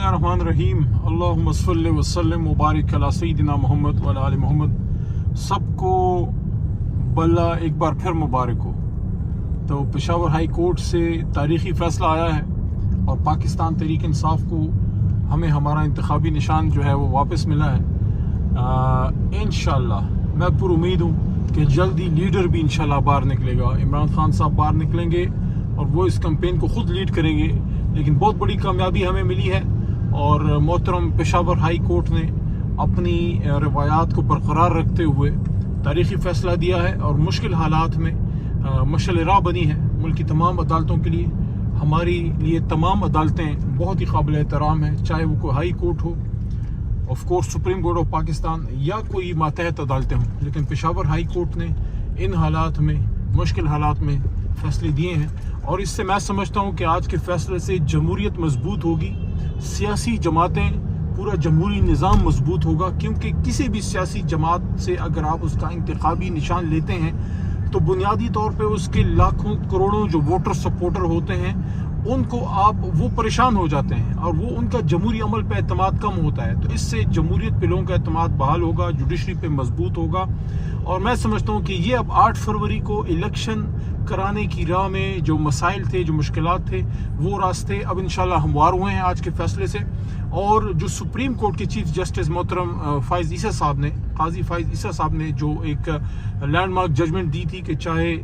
बिस्मिल्लाहिर्रहमानिर्रहीम अल्लाहुम्मा सल्लि व सल्लिम व बारिक अला सय्यिदिना मोहम्मद व अला आलि मोहम्मद। सबको बल्ला एक बार फिर मुबारक हो। तो पेशावर हाई कोर्ट से तारीखी फ़ैसला आया है और पाकिस्तान तहरीक इंसाफ को हमें हमारा इंतखाबी निशान जो है वो वापस मिला है। इंशाअल्लाह मैं पूरी उम्मीद हूँ कि जल्दी लीडर भी इंशाअल्लाह बाहर निकलेगा। इमरान खान साहब बाहर निकलेंगे और वो इस कैंपेन को ख़ुद लीड करेंगे। लेकिन बहुत बड़ी कामयाबी हमें मिली है और मोहतरम पेशावर हाई कोर्ट ने अपनी रवायात को बरकरार रखते हुए तारीखी फ़ैसला दिया है और मुश्किल हालात में मशअल राह बनी है मुल्क की तमाम अदालतों के लिए। हमारी लिए तमाम अदालतें बहुत ही काबिल एहतराम हैं, चाहे वो कोई हाई कोर्ट हो, of course supreme court of Pakistan, या कोई मातहत अदालतें हों। लेकिन पेशावर हाई कोर्ट ने इन हालात में, मुश्किल हालात में फ़ैसले दिए हैं और इससे मैं समझता हूँ कि आज के फ़ैसले से जमहूरियत मजबूत होगी, सियासी जमातें, पूरा जमहूरी निज़ाम मजबूत होगा। क्योंकि किसी भी सियासी जमात से अगर आप उसका इंतखाबी निशान लेते हैं तो बुनियादी तौर पे उसके लाखों करोड़ों जो वोटर सपोर्टर होते हैं उनको वो परेशान हो जाते हैं और वो उनका जमहूरी अमल पे एतमाद कम होता है। तो इससे जमहूरियत पे लोगों का एतमाद बहाल होगा, जुडिशरी पे मजबूत होगा। और मैं समझता हूँ कि ये अब 8 फरवरी को इलेक्शन कराने की राह में जो मसाइल थे, जो मुश्किलात थे, वो रास्ते अब इंशाल्लाह हमवार हुए हैं आज के फैसले से। और जो सुप्रीम कोर्ट के चीफ जस्टिस मोहतरम फ़ाइज़ ईसा साहब ने, काजी फ़ाइज़ ईसा साहब ने जो एक लैंडमार्क जजमेंट दी थी कि चाहे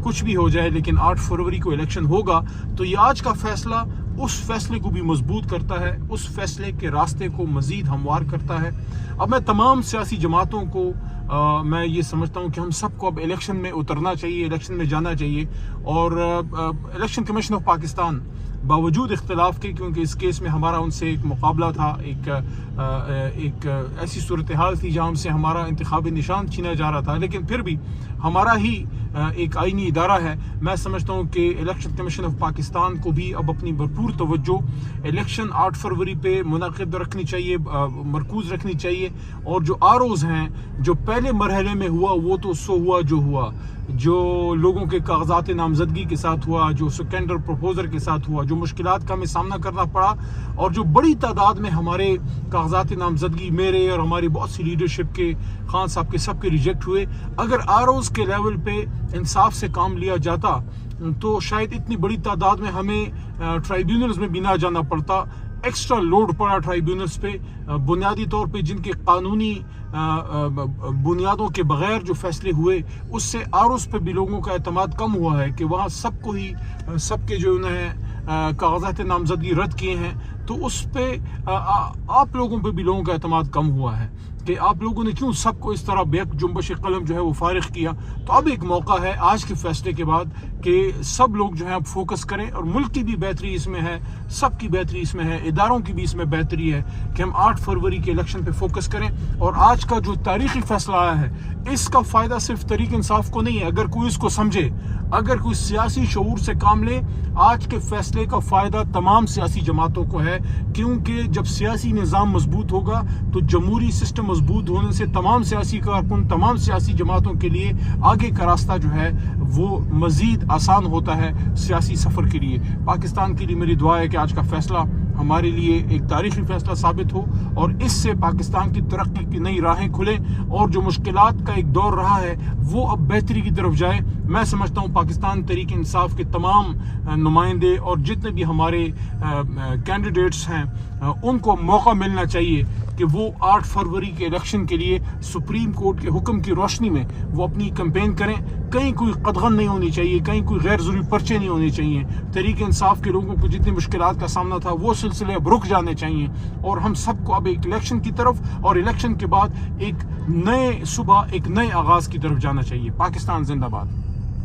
कुछ भी हो जाए लेकिन 8 फरवरी को इलेक्शन होगा, तो ये आज का फैसला उस फैसले को भी मजबूत करता है, उस फैसले के रास्ते को मज़ीद हमवार करता है। अब मैं तमाम सियासी जमातों को मैं ये समझता हूँ कि हम सबको अब इलेक्शन में उतरना चाहिए, इलेक्शन में जाना चाहिए। और इलेक्शन कमीशन ऑफ पाकिस्तान बावजूद इख्तिलाफ के, क्योंकि इस केस में हमारा उनसे एक मुकाबला था, एक ऐसी सूरत हाल थी जहाँ हमसे हमारा इंतखाबी निशान छीना जा रहा था, लेकिन फिर भी हमारा ही एक आईनी इदारा है। मैं समझता हूँ कि इलेक्शन कमीशन ऑफ पाकिस्तान को भी अब अपनी भरपूर तवज्जो इलेक्शन 8 फरवरी पे मुनाकिद रखनी चाहिए, मरकूज़ रखनी चाहिए। और जो आरओज़ हैं, जो पहले मरहले में हुआ वो तो सो हुआ जो हुआ, जो लोगों के कागजात नामजदगी के साथ हुआ, जो सेकेंडर प्रपोजर के साथ हुआ, जो मुश्किलात का हमें सामना करना पड़ा और जो बड़ी तादाद में हमारे कागजात नामजदगी, मेरे और हमारी बहुत सी लीडरशिप के, खान साहब के, सबके रिजेक्ट हुए। अगर आरओज़ के लेवल पे इंसाफ से काम लिया जाता तो शायद इतनी बड़ी तादाद में हमें ट्राइब्यूनल्स में भी ना जाना पड़ता। एक्स्ट्रा लोड पड़ा ट्राइब्यूनल्स पे, बुनियादी तौर पे जिनके कानूनी बुनियादों के बगैर जो फैसले हुए, उससे आरओज़ पे भी लोगों का एतमाद कम हुआ है कि वहाँ सबको ही सबके जो उन्हें कागजात नामजदगी रद्द किए हैं, तो उस पे आप लोगों पे भी लोगों का एतमाद कम हुआ है कि आप लोगों ने क्यों सबको इस तरह बेक जुम्बश कलम जो है वो फारिग किया। तो अब एक मौका है आज के फैसले के बाद कि सब लोग जो है अब फोकस करें और मुल्क की भी बेहतरी इसमें है, सबकी बेहतरी इसमें है, इदारों की भी इसमें बेहतरी है कि हम 8 फरवरी के इलेक्शन पे फोकस करें। और आज का जो तारीखी फैसला आया है इसका फ़ायदा सिर्फ तहरीक इंसाफ को नहीं है, अगर कोई इसको समझे, अगर कोई सियासी शऊर से काम ले, आज के फैसले का फ़ायदा तमाम सियासी जमातों को है। क्योंकि जब सियासी निज़ाम मजबूत होगा तो जमहूरी सिस्टम मजबूत होने से तमाम सियासी कारकुन, तमाम सियासी जमातों के लिए आगे का रास्ता जो है वो मज़ीद आसान होता है सियासी सफ़र के लिए। पाकिस्तान के लिए मेरी दुआ है कि आज का फैसला हमारे लिए एक तारीखी फैसला साबित हो और इससे पाकिस्तान की तरक्की की नई राहें खुलें और जो मुश्किलात का एक दौर रहा है वो अब बेहतरी की तरफ जाए। मैं समझता हूँ पाकिस्तान तहरीक इंसाफ के तमाम नुमाइंदे और जितने भी हमारे कैंडिडेट्स हैं उनको मौका मिलना चाहिए कि वो 8 फरवरी के इलेक्शन के लिए सुप्रीम कोर्ट के हुक्म की रोशनी में वो अपनी कैंपेन करें। कहीं कोई कदगन नहीं होनी चाहिए, कहीं कोई गैर ज़रूरी पर्चे नहीं होने चाहिए। तहरीक इंसाफ के लोगों को जितनी मुश्किलात का सामना था वो सिलसिले अब रुक जाने चाहिए और हम सबको अब एक इलेक्शन की तरफ और इलेक्शन के बाद एक नए सुबह, एक नए आगाज़ की तरफ जाना चाहिए। पाकिस्तान जिंदाबाद।